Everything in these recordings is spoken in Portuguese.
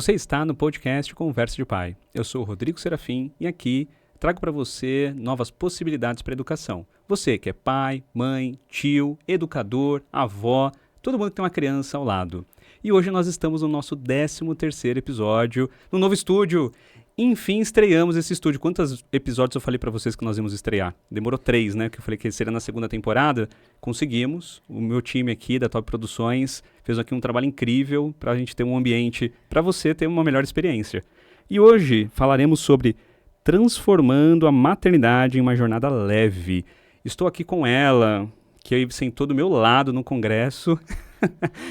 Você está no podcast Conversa de Pai. Eu sou o Rodrigo Serafim e aqui trago para você novas possibilidades para a educação. Você que é pai, mãe, tio, educador, avó, todo mundo que tem uma criança ao lado. E hoje nós estamos no nosso 13º episódio, no novo estúdio. Enfim, estreamos esse estúdio. Quantos episódios eu falei para vocês que nós íamos estrear? Demorou 3, né? Que eu falei que seria na segunda temporada. Conseguimos. O meu time aqui da Top Produções fez aqui um trabalho incrível para a gente ter um ambiente, para você ter uma melhor experiência. E hoje falaremos sobre transformando a maternidade em uma jornada leve. Estou aqui com ela, que sentou do meu lado no congresso,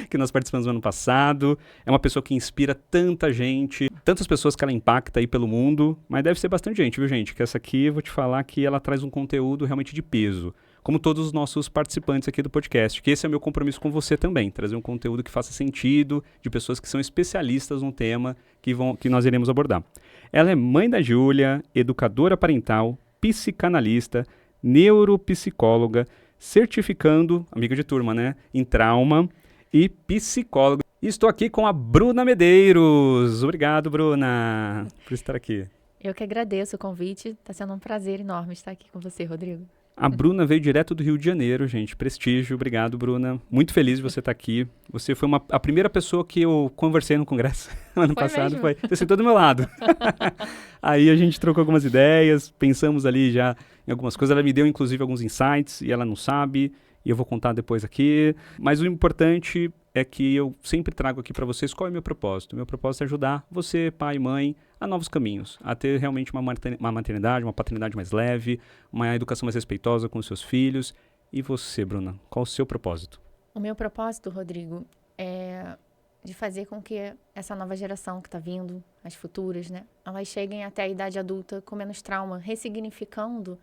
que nós participamos no ano passado. É uma pessoa que inspira tanta gente, tantas pessoas que ela impacta aí pelo mundo, mas deve ser bastante gente, viu, gente? Que essa aqui, eu vou te falar que ela traz um conteúdo realmente de peso, como todos os nossos participantes aqui do podcast, que esse é o meu compromisso com você também, trazer um conteúdo que faça sentido, de pessoas que são especialistas no tema que nós iremos abordar. Ela é mãe da Júlia, educadora parental, psicanalista, neuropsicóloga, certificando, amiga de turma, né, em trauma e psicóloga. E estou aqui com a Bruna Medeiros. Obrigado, Bruna, por estar aqui. Eu que agradeço o convite. Está sendo um prazer enorme estar aqui com você, Rodrigo. A Bruna veio direto do Rio de Janeiro, gente. Prestígio. Obrigado, Bruna. Muito feliz de você estar aqui. Você foi a primeira pessoa que eu conversei no congresso ano passado. Mesmo? Você sentou do meu lado. Aí a gente trocou algumas ideias, pensamos ali já em algumas coisas. Ela me deu, inclusive, alguns insights e ela não sabe. E eu vou contar depois aqui. Mas o importante é que eu sempre trago aqui para vocês qual é o meu propósito. O meu propósito é ajudar você, pai e mãe, a novos caminhos, a ter realmente uma maternidade, uma paternidade mais leve, uma educação mais respeitosa com os seus filhos. E você, Bruna, qual o seu propósito? O meu propósito, Rodrigo, é de fazer com que essa nova geração que está vindo, as futuras, né, elas cheguem até a idade adulta com menos trauma, ressignificando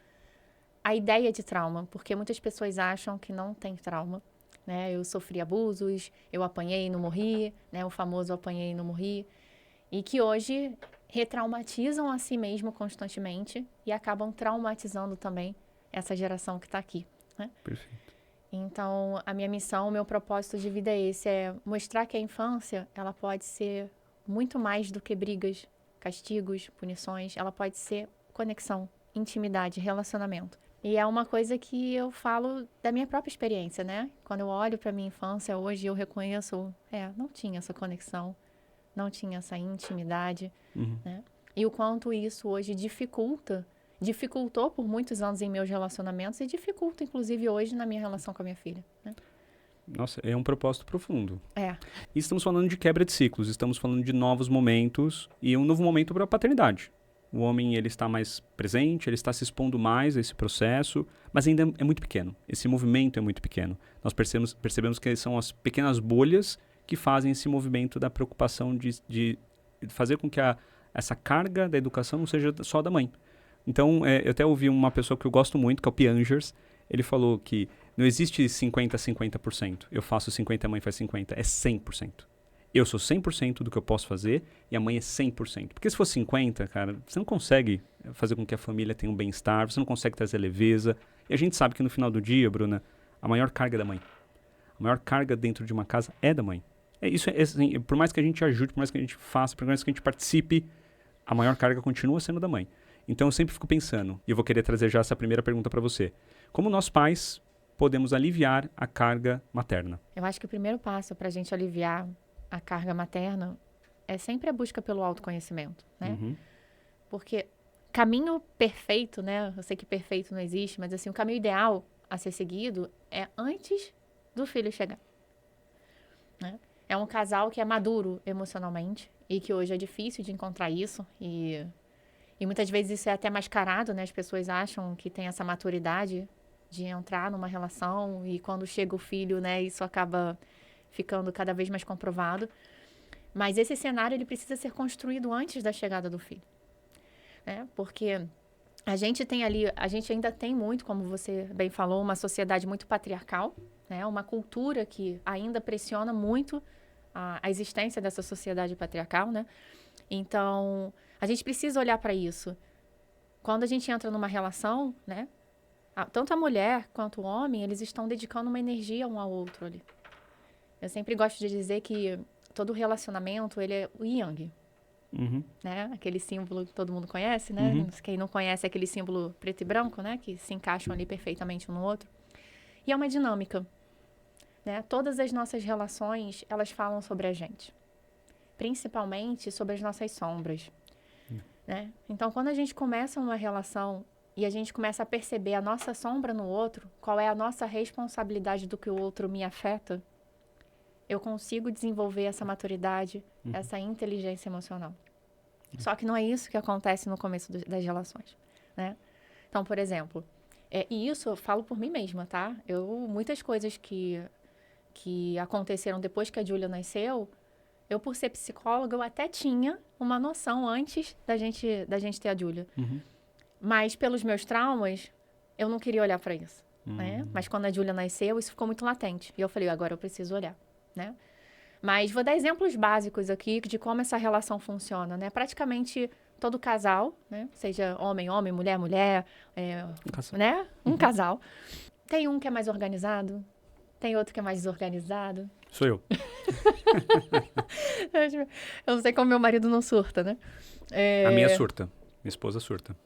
a ideia de trauma, porque muitas pessoas acham que não tem trauma, né? Eu sofri abusos, eu apanhei e não morri, né? O famoso apanhei e não morri, e que hoje retraumatizam a si mesmo constantemente e acabam traumatizando também essa geração que está aqui, né? Perfeito. Então, a minha missão, o meu propósito de vida é esse, é mostrar que a infância, ela pode ser muito mais do que brigas, castigos, punições, ela pode ser conexão, intimidade, relacionamento. E é uma coisa que eu falo da minha própria experiência, né? Quando eu olho para minha infância hoje, eu reconheço, não tinha essa conexão, não tinha essa intimidade, né? E o quanto isso hoje dificultou por muitos anos em meus relacionamentos e dificulta, inclusive, hoje na minha relação com a minha filha, né? Nossa, é um propósito profundo. É. E estamos falando de quebra de ciclos, estamos falando de novos momentos e um novo momento para a paternidade. O homem, ele está mais presente, ele está se expondo mais a esse processo, mas ainda é muito pequeno. Esse movimento é muito pequeno. Nós percebemos que são as pequenas bolhas que fazem esse movimento da preocupação de fazer com que essa carga da educação não seja só da mãe. Então, eu até ouvi uma pessoa que eu gosto muito, que é o Piangers, ele falou que não existe 50%. Eu faço 50%, a mãe faz 50%. É 100%. Eu sou 100% do que eu posso fazer e a mãe é 100%. Porque se for 50%, cara, você não consegue fazer com que a família tenha um bem-estar, você não consegue trazer leveza. E a gente sabe que no final do dia, Bruna, a maior carga é da mãe. A maior carga dentro de uma casa é da mãe. Assim, por mais que a gente ajude, por mais que a gente faça, por mais que a gente participe, a maior carga continua sendo da mãe. Então eu sempre fico pensando, e eu vou querer trazer já essa primeira pergunta para você. Como nós pais podemos aliviar a carga materna? Eu acho que o primeiro passo para a gente aliviar a carga materna é sempre a busca pelo autoconhecimento, né? Porque caminho perfeito, né? Eu sei que perfeito não existe, mas assim, o caminho ideal a ser seguido é antes do filho chegar, né? É um casal que é maduro emocionalmente e que hoje é difícil de encontrar isso e muitas vezes isso é até mascarado, né? As pessoas acham que tem essa maturidade de entrar numa relação e quando chega o filho, né? Isso acaba ficando cada vez mais comprovado. Mas esse cenário, ele precisa ser construído antes da chegada do filho, né? Porque a gente ainda tem muito, como você bem falou, uma sociedade muito patriarcal, né? Uma cultura que ainda pressiona muito a existência dessa sociedade patriarcal, né? Então, a gente precisa olhar para isso. Quando a gente entra numa relação, né? Tanto a mulher quanto o homem, eles estão dedicando uma energia um ao outro ali. Eu sempre gosto de dizer que todo relacionamento, ele é o yang, né? Aquele símbolo que todo mundo conhece, né? Quem não conhece é aquele símbolo preto e branco, né? Que se encaixam ali perfeitamente um no outro. E é uma dinâmica, né? Todas as nossas relações, elas falam sobre a gente. Principalmente sobre as nossas sombras, né? Então, quando a gente começa uma relação e a gente começa a perceber a nossa sombra no outro, qual é a nossa responsabilidade do que o outro me afeta, eu consigo desenvolver essa maturidade, essa inteligência emocional. Só que não é isso que acontece no começo das relações, né? Então, por exemplo, e isso eu falo por mim mesma, tá? Muitas coisas que aconteceram depois que a Júlia nasceu, eu, por ser psicóloga, eu até tinha uma noção antes da gente ter a Júlia. Mas, pelos meus traumas, eu não queria olhar para isso, né? Mas, quando a Júlia nasceu, isso ficou muito latente. E eu falei, agora eu preciso olhar, né? Mas vou dar exemplos básicos aqui de como essa relação funciona, né? Praticamente todo casal, né? Seja homem, mulher, né? Um casal. Tem um que é mais organizado, tem outro que é mais desorganizado. Sou eu. Eu não sei como meu marido não surta, né? A minha surta. Minha esposa surta.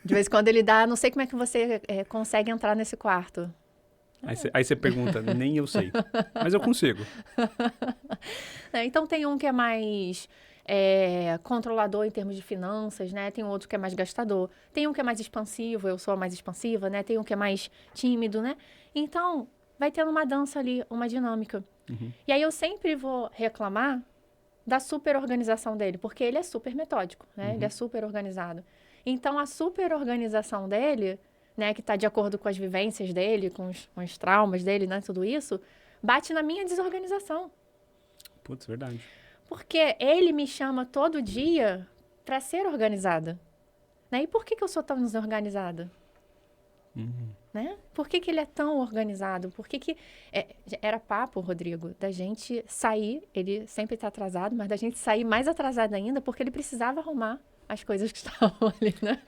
De vez em quando ele dá, não sei como é que você consegue entrar nesse quarto. Aí você pergunta, nem eu sei. Mas eu consigo. Então, tem um que é mais controlador em termos de finanças, né? Tem outro que é mais gastador. Tem um que é mais expansivo, eu sou a mais expansiva, né? Tem um que é mais tímido, né? Então, vai tendo uma dança ali, uma dinâmica. E aí, eu sempre vou reclamar da super organização dele, porque ele é super metódico, né? Ele é super organizado. Então, a super organização dele, né, que está de acordo com as vivências dele, com os traumas dele, né, tudo isso, bate na minha desorganização. Putz, verdade. Porque ele me chama todo dia para ser organizada. Né? E por que eu sou tão desorganizada? Né? Por que ele é tão organizado? Por que era papo, Rodrigo, da gente sair, ele sempre está atrasado, mas da gente sair mais atrasada ainda, porque ele precisava arrumar as coisas que estavam ali, né?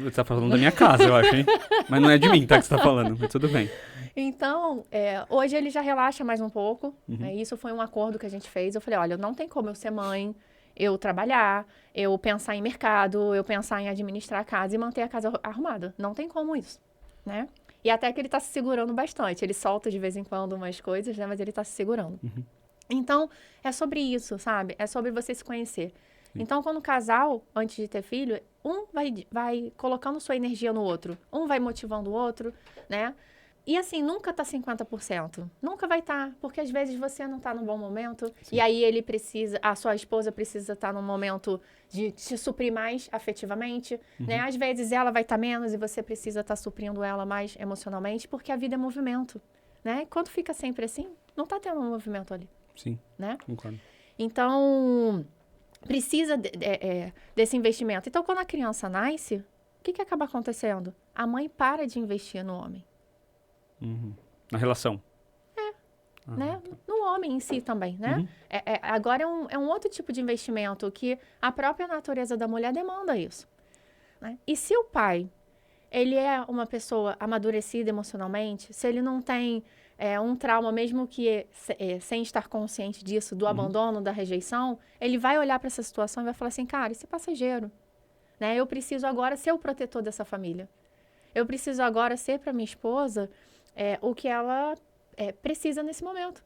Você tá falando da minha casa, eu acho, hein? Mas não é de mim, tá, que você tá falando, mas tudo bem. Então, hoje ele já relaxa mais um pouco, né? Isso foi um acordo que a gente fez. Eu falei, olha, não tem como eu ser mãe, eu trabalhar, eu pensar em mercado, eu pensar em administrar a casa e manter a casa arrumada. Não tem como isso, né? E até que ele tá se segurando bastante. Ele solta de vez em quando umas coisas, né? Mas ele tá se segurando. Então, é sobre isso, sabe? É sobre você se conhecer. Então, quando o casal, antes de ter filho, um vai colocando sua energia no outro. Um vai motivando o outro, né? E assim, nunca tá 50%. Nunca vai estar, porque às vezes você não tá num bom momento. Sim. E aí a sua esposa precisa estar num momento de te suprir mais afetivamente, né? Às vezes ela vai estar menos e você precisa estar suprindo ela mais emocionalmente, porque a vida é movimento, né? Quando fica sempre assim, não tá tendo um movimento ali. Sim, né? Concordo. Então, precisa desse investimento. Então, quando a criança nasce, o que acaba acontecendo? A mãe para de investir no homem. Na relação. Né? Tá. No homem em si também, né? Agora é um outro tipo de investimento que a própria natureza da mulher demanda isso. Né? E se o pai, ele é uma pessoa amadurecida emocionalmente, se ele não tem um trauma, mesmo que sem estar consciente disso, do abandono, da rejeição, ele vai olhar para essa situação e vai falar assim, cara, isso é passageiro. Né? Eu preciso agora ser o protetor dessa família. Eu preciso agora ser para minha esposa o que ela precisa nesse momento.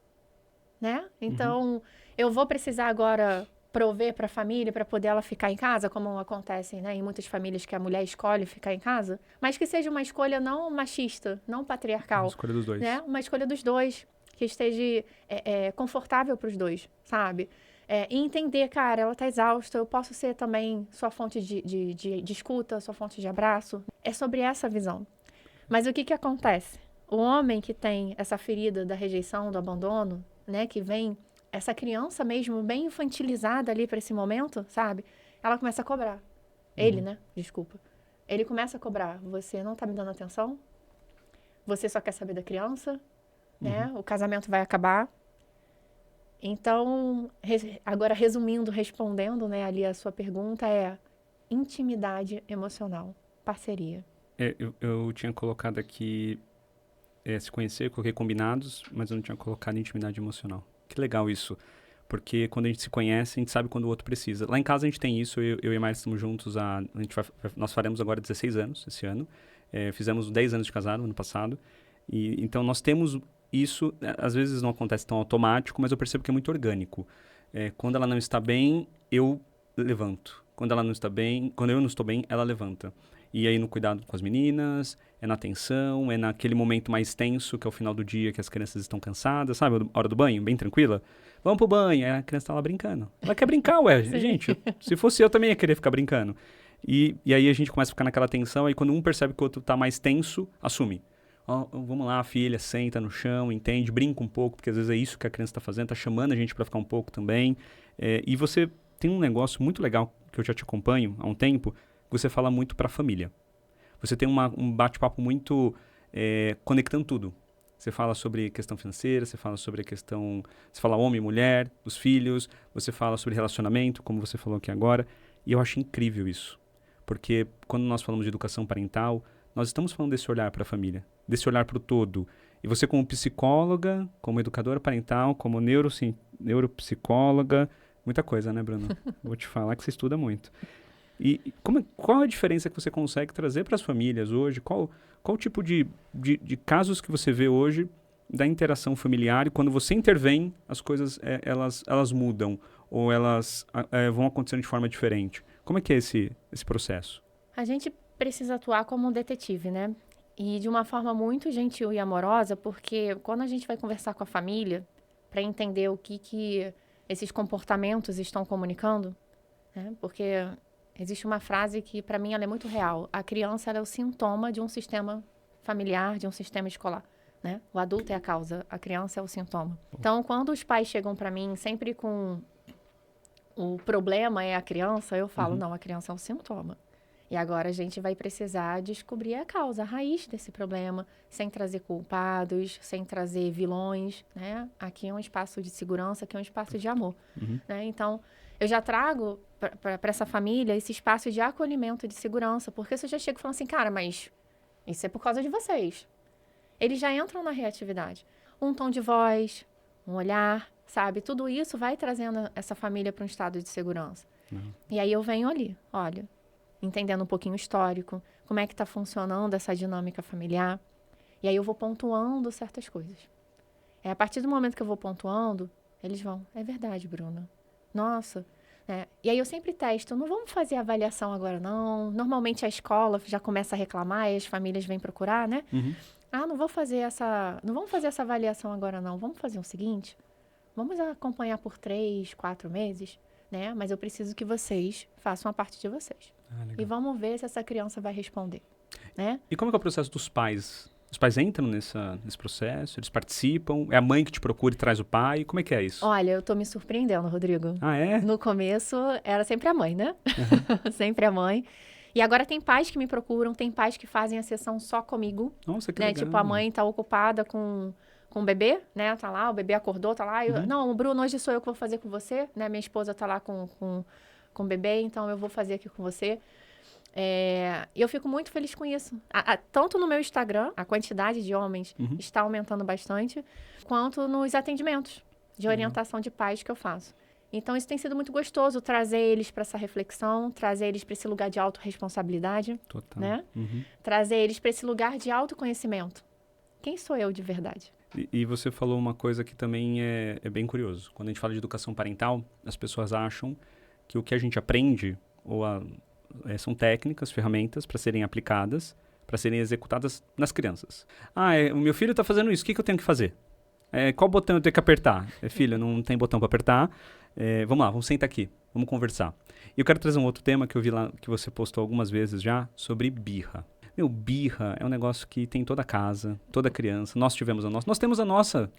Né? Então, eu vou precisar agora prover para a família, para poder ela ficar em casa, como acontece, né, em muitas famílias que a mulher escolhe ficar em casa, mas que seja uma escolha não machista, não patriarcal. Uma escolha dos dois. Né? Uma escolha dos dois, que esteja confortável para os dois, sabe? E entender, cara, ela tá exausta, eu posso ser também sua fonte de escuta, sua fonte de abraço. É sobre essa visão. Mas o que acontece? O homem que tem essa ferida da rejeição, do abandono, né, que vem essa criança mesmo bem infantilizada ali para esse momento, sabe? Ela começa a cobrar. Ele, né? Desculpa. Ele começa a cobrar. Você não tá me dando atenção? Você só quer saber da criança? Né? O casamento vai acabar. Então, agora resumindo, respondendo, né, ali a sua pergunta intimidade emocional, parceria. Eu tinha colocado aqui se conhecer, coloquei combinados, mas eu não tinha colocado intimidade emocional. Que legal isso. Porque quando a gente se conhece, a gente sabe quando o outro precisa. Lá em casa a gente tem isso, eu e a Mari estamos juntos, nós faremos agora 16 anos esse ano. Fizemos 10 anos de casado ano passado. Então nós temos isso, às vezes não acontece tão automático, mas eu percebo que é muito orgânico. Quando ela não está bem, eu levanto. Quando ela não está bem, quando eu não estou bem, ela levanta. E aí no cuidado com as meninas, na atenção, naquele momento mais tenso, que é o final do dia, que as crianças estão cansadas, sabe? A hora do banho, bem tranquila. Vamos pro banho. Aí a criança tá lá brincando. Ela quer brincar, ué. Gente, se fosse eu também ia querer ficar brincando. E aí a gente começa a ficar naquela tensão, aí quando um percebe que o outro tá mais tenso, assume. Vamos lá, filha, senta no chão, entende, brinca um pouco, porque às vezes é isso que a criança tá fazendo, tá chamando a gente para ficar um pouco também. E você tem um negócio muito legal, que eu já te acompanho há um tempo, você fala muito para a família. Você tem um bate-papo muito conectando tudo. Você fala sobre questão financeira, você fala sobre a questão... Você fala homem, mulher, os filhos, você fala sobre relacionamento, como você falou aqui agora. E eu acho incrível isso. Porque quando nós falamos de educação parental, nós estamos falando desse olhar para a família, desse olhar para o todo. E você como psicóloga, como educadora parental, como neuropsicóloga, muita coisa, né, Bruno? Vou te falar que você estuda muito. E qual a diferença que você consegue trazer para as famílias hoje? Qual o tipo de casos que você vê hoje da interação familiar e quando você intervém, as coisas elas mudam ou elas vão acontecendo de forma diferente? Como é que é esse processo? A gente precisa atuar como um detetive, né? E de uma forma muito gentil e amorosa, porque quando a gente vai conversar com a família para entender o que esses comportamentos estão comunicando, né? Porque existe uma frase que, para mim, ela é muito real. A criança ela é o sintoma de um sistema familiar, de um sistema escolar, né? O adulto é a causa, a criança é o sintoma. Então, quando os pais chegam para mim sempre com o problema é a criança, eu falo, não, a criança é o sintoma. E agora a gente vai precisar descobrir a causa, a raiz desse problema, sem trazer culpados, sem trazer vilões, né? Aqui é um espaço de segurança, aqui é um espaço de amor, né? Então, eu já trago para essa família esse espaço de acolhimento e de segurança, porque se eu já chego falando assim, cara, mas isso é por causa de vocês. Eles já entram na reatividade. Um tom de voz, um olhar, sabe? Tudo isso vai trazendo essa família para um estado de segurança. E aí eu venho ali, olha, entendendo um pouquinho o histórico, como é que está funcionando essa dinâmica familiar. E aí eu vou pontuando certas coisas. A partir do momento que eu vou pontuando, eles vão, é verdade, Bruna. Nossa, e aí eu sempre testo, não vamos fazer avaliação agora não. Normalmente a escola já começa a reclamar e as famílias vêm procurar, né? Não vamos fazer essa avaliação agora não. Vamos fazer o seguinte, vamos acompanhar por 3, 4 meses, né? Mas eu preciso que vocês façam a parte de vocês. E vamos ver se essa criança vai responder, né? E como é que é o processo dos pais? Os pais entram nesse processo? Eles participam? É a mãe que te procura e traz o pai? Como é que é isso? Olha, eu tô me surpreendendo, Rodrigo. Ah, é? No começo, era sempre a mãe, né? Sempre a mãe. E agora tem pais que me procuram, tem pais que fazem a sessão só comigo. Nossa, que né? legal. Tipo, a mãe tá ocupada com o bebê, né? Tá lá, o bebê acordou, tá lá. Não, Bruno, hoje sou eu que vou fazer com você, né? Minha esposa tá lá com o bebê, então eu vou fazer aqui com você. E eu fico muito feliz com isso. Tanto no meu Instagram, a quantidade de homens está aumentando bastante, quanto nos atendimentos de orientação de pais que eu faço. Então, isso tem sido muito gostoso, trazer eles para essa reflexão, trazer eles para esse lugar de autorresponsabilidade. Total. Né? Trazer eles para esse lugar de autoconhecimento. Quem sou eu de verdade? E você falou uma coisa que também é bem curioso. Quando a gente fala de educação parental, as pessoas acham que o que a gente aprende são técnicas, ferramentas para serem aplicadas, para serem executadas nas crianças. O meu filho está fazendo isso, o que eu tenho que fazer? Qual botão eu tenho que apertar? Filho, não tem botão para apertar. Vamos lá, vamos sentar aqui, vamos conversar. E eu quero trazer um outro tema que eu vi lá, que você postou algumas vezes já, sobre birra. Birra é um negócio que tem toda casa, toda criança. Nós tivemos a nossa. Nós temos a nossa.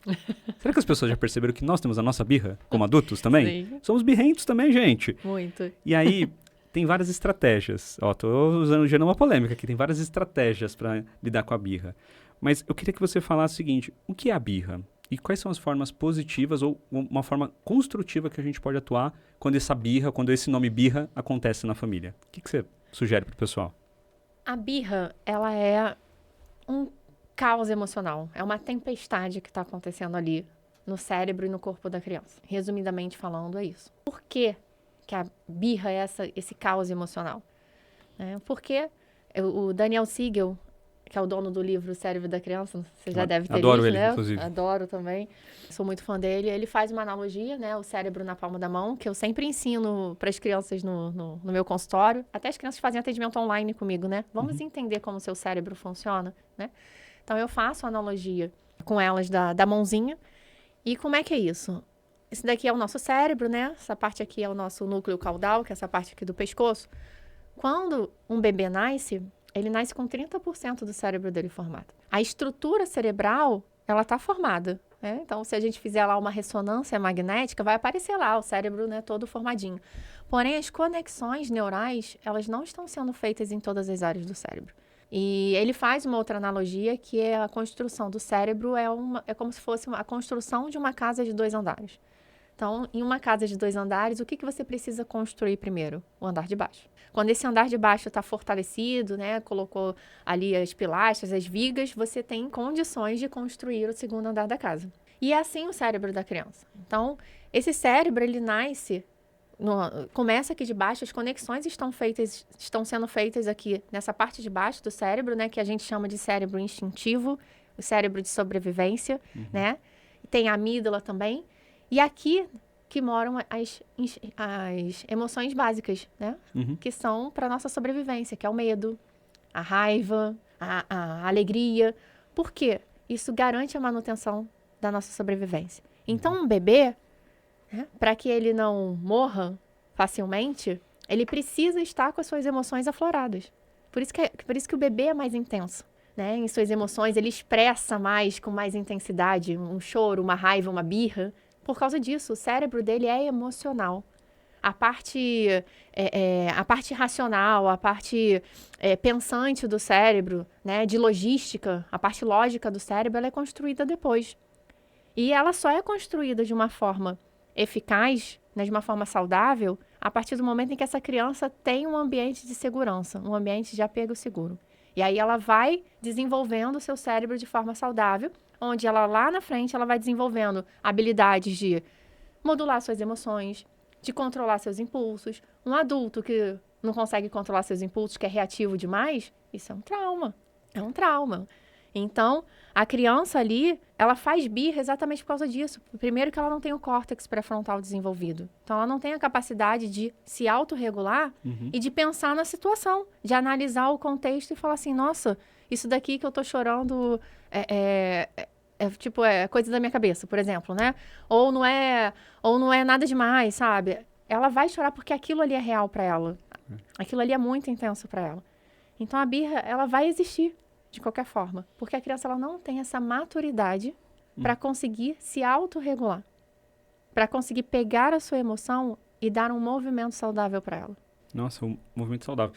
Será que as pessoas já perceberam que nós temos a nossa birra como adultos também? Sim. Somos birrentos também, gente. Muito. E aí, tem várias estratégias. Tô gerando uma polêmica aqui. Tem várias estratégias para lidar com a birra. Mas eu queria que você falasse o seguinte: o que é a birra? E quais são as formas positivas ou uma forma construtiva que a gente pode atuar quando esse nome birra acontece na família? O que você sugere para o pessoal? A birra, ela é um caos emocional. É uma tempestade que está acontecendo ali, no cérebro e no corpo da criança. Resumidamente falando, é isso. Por que a birra é esse caos emocional? Porque o Daniel Siegel, que é o dono do livro O Cérebro da Criança, você já deve ter Adoro lido, ele, né? inclusive. Adoro também. Sou muito fã dele. Ele faz uma analogia, né? O cérebro na palma da mão, que eu sempre ensino para as crianças no meu consultório. Até as crianças fazem atendimento online comigo, né? Vamos entender como o seu cérebro funciona, né? Então, eu faço a analogia com elas da mãozinha. E como é que é isso? Esse daqui é o nosso cérebro, né? Essa parte aqui é o nosso núcleo caudal, que é essa parte aqui do pescoço. Quando um bebê nasce, ele nasce com 30% do cérebro dele formado. A estrutura cerebral, ela está formada, né? Então, se a gente fizer lá uma ressonância magnética, vai aparecer lá o cérebro, né, todo formadinho. Porém, as conexões neurais, elas não estão sendo feitas em todas as áreas do cérebro. E ele faz uma outra analogia, que é a construção do cérebro é como se fosse a construção de uma casa de 2 andares. Então, em uma casa de 2 andares, o que você precisa construir primeiro? O andar de baixo. Quando esse andar de baixo está fortalecido, né, colocou ali as pilastras, as vigas, você tem condições de construir o segundo andar da casa. E é assim o cérebro da criança. Então, esse cérebro, ele nasce, começa aqui de baixo, as conexões estão sendo feitas aqui nessa parte de baixo do cérebro, né, que a gente chama de cérebro instintivo, o cérebro de sobrevivência, né? Tem a amígdala também. E aqui que moram as emoções básicas, né? Que são para nossa sobrevivência, que é o medo, a raiva, a alegria. Por quê? Isso garante a manutenção da nossa sobrevivência. Então, um bebê, né, para que ele não morra facilmente, ele precisa estar com as suas emoções afloradas. Por isso que o bebê é mais intenso, né? Em suas emoções, ele expressa mais, com mais intensidade, um choro, uma raiva, uma birra. Por causa disso, o cérebro dele é emocional. A parte racional, a parte pensante do cérebro, né, de logística, a parte lógica do cérebro, ela é construída depois. E ela só é construída de uma forma eficaz, né, de uma forma saudável, a partir do momento em que essa criança tem um ambiente de segurança, um ambiente de apego seguro. E aí ela vai desenvolvendo o seu cérebro de forma saudável, onde ela lá na frente ela vai desenvolvendo habilidades de modular suas emoções, de controlar seus impulsos. Um adulto que não consegue controlar seus impulsos, que é reativo demais, isso é um trauma. É um trauma. Então, a criança ali, ela faz birra exatamente por causa disso. Primeiro que ela não tem o córtex pré-frontal desenvolvido. Então, ela não tem a capacidade de se autorregular e de pensar na situação, de analisar o contexto e falar assim, nossa, isso daqui que eu tô chorando é coisa da minha cabeça, por exemplo, né? Ou não é nada demais, sabe? Ela vai chorar porque aquilo ali é real para ela. Aquilo ali é muito intenso para ela. Então, a birra, ela vai existir de qualquer forma, porque a criança ela não tem essa maturidade para conseguir se autorregular, para conseguir pegar a sua emoção e dar um movimento saudável para ela. Nossa, um movimento saudável.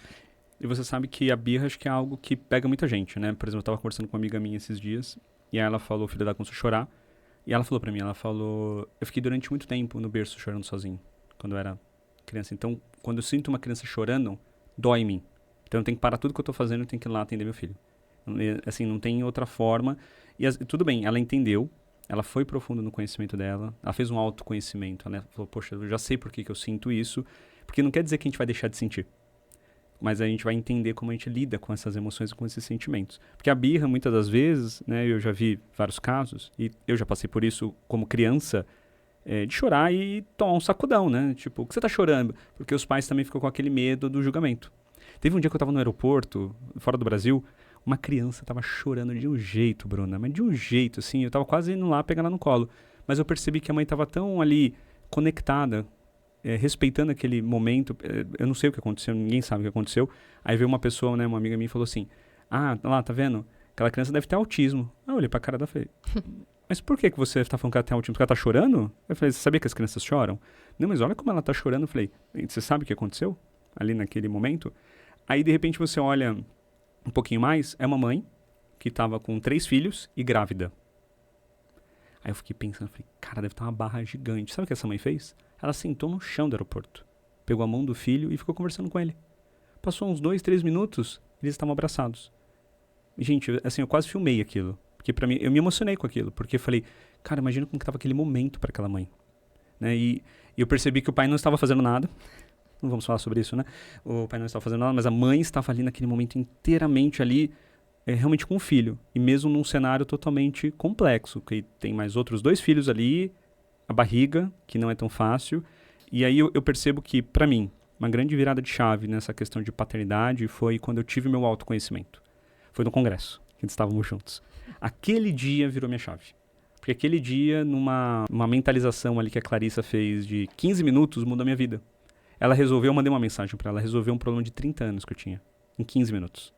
E você sabe que a birra acho que é algo que pega muita gente, né? Por exemplo, eu tava conversando com uma amiga minha esses dias, e aí ela falou, o filho dela começou a chorar, e ela falou pra mim, eu fiquei durante muito tempo no berço chorando sozinho, quando eu era criança. Então, quando eu sinto uma criança chorando, dói em mim. Então eu tenho que parar tudo que eu tô fazendo e tenho que ir lá atender meu filho. Assim, não tem outra forma. E tudo bem, ela entendeu, ela foi profunda no conhecimento dela, ela fez um autoconhecimento, ela falou, poxa, eu já sei por que eu sinto isso, porque não quer dizer que a gente vai deixar de sentir, mas a gente vai entender como a gente lida com essas emoções e com esses sentimentos. Porque a birra, muitas das vezes, né, eu já vi vários casos, e eu já passei por isso como criança, de chorar e tomar um sacudão, né? Tipo, o que você tá chorando? Porque os pais também ficam com aquele medo do julgamento. Teve um dia que eu tava no aeroporto, fora do Brasil, uma criança tava chorando de um jeito, Bruna, mas de um jeito, assim, eu tava quase indo lá pegar ela no colo. Mas eu percebi que a mãe tava tão ali, conectada, respeitando aquele momento. Eu não sei o que aconteceu, ninguém sabe o que aconteceu. Aí veio uma pessoa, né, uma amiga minha, e falou assim, lá, tá vendo? Aquela criança deve ter autismo. Aí eu olhei pra cara dela e falei, mas por que você tá falando que ela tem autismo? Porque ela tá chorando? Eu falei, você sabia que as crianças choram? Não, mas olha como ela tá chorando. Eu falei, você sabe o que aconteceu ali naquele momento? Aí, de repente, você olha um pouquinho mais, é uma mãe que estava com 3 filhos e grávida. Aí eu fiquei pensando, falei, cara, deve estar uma barra gigante. Sabe o que essa mãe fez? Ela sentou no chão do aeroporto, pegou a mão do filho e ficou conversando com ele. Passou uns 2, 3 minutos, eles estavam abraçados. Gente, assim, eu quase filmei aquilo. Porque pra mim, eu me emocionei com aquilo, porque eu falei, Cara, imagina como que estava aquele momento para aquela mãe. Né? E eu percebi que o pai não estava fazendo nada. Não vamos falar sobre isso, né? O pai não estava fazendo nada, mas a mãe estava ali naquele momento inteiramente ali, realmente com o filho. E mesmo num cenário totalmente complexo, que tem mais outros 2 filhos ali, a barriga, que não é tão fácil. E aí eu percebo que, para mim, uma grande virada de chave nessa questão de paternidade foi quando eu tive meu autoconhecimento. Foi no congresso, que estávamos juntos. Aquele dia virou minha chave. Porque aquele dia, numa mentalização ali que a Clarissa fez de 15 minutos, mudou a minha vida. Ela resolveu, eu mandei uma mensagem para ela, resolveu um problema de 30 anos que eu tinha, em 15 minutos.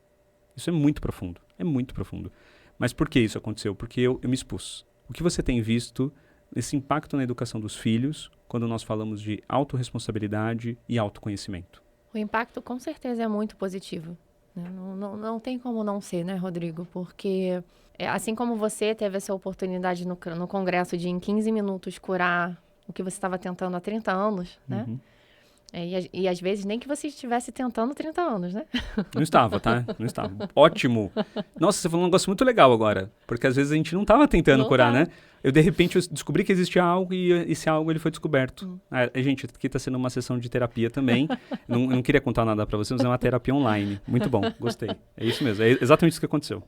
Isso é muito profundo, é muito profundo. Mas por que isso aconteceu? Porque eu me expus. O que você tem visto, esse impacto na educação dos filhos, quando nós falamos de autorresponsabilidade e autoconhecimento? O impacto com certeza é muito positivo. Né? Não tem como não ser, né, Rodrigo? Porque assim como você teve essa oportunidade no congresso de em 15 minutos curar o que você estava tentando há 30 anos, né? E às vezes nem que você estivesse tentando 30 anos, né? Não estava, tá? Não estava. Ótimo. Nossa, você falou um negócio muito legal agora. Porque às vezes a gente não estava tentando curar, né? De repente, eu descobri que existia algo e esse algo ele foi descoberto. Gente, aqui está sendo uma sessão de terapia também. Não queria contar nada para vocês, mas é uma terapia online. Muito bom, gostei. É isso mesmo, é exatamente isso que aconteceu.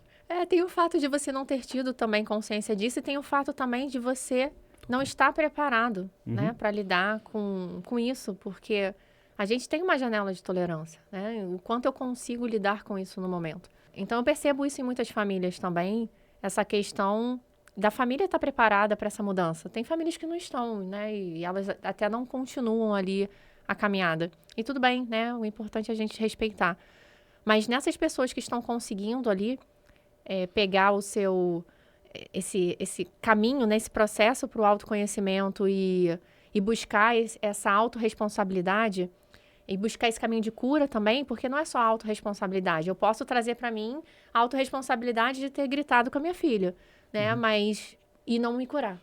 Tem o fato de você não ter tido também consciência disso e tem o fato também de você não estar preparado, né, para lidar com isso, porque a gente tem uma janela de tolerância, né? O quanto eu consigo lidar com isso no momento. Então, eu percebo isso em muitas famílias também, essa questão da família estar preparada para essa mudança. Tem famílias que não estão, né? E elas até não continuam ali a caminhada. E tudo bem, né? O importante é a gente respeitar. Mas nessas pessoas que estão conseguindo ali pegar o seu... Esse caminho, né, esse processo para o autoconhecimento e buscar essa autorresponsabilidade e buscar esse caminho de cura também, porque não é só autorresponsabilidade. Eu posso trazer para mim a autorresponsabilidade de ter gritado com a minha filha, né, mas e não me curar,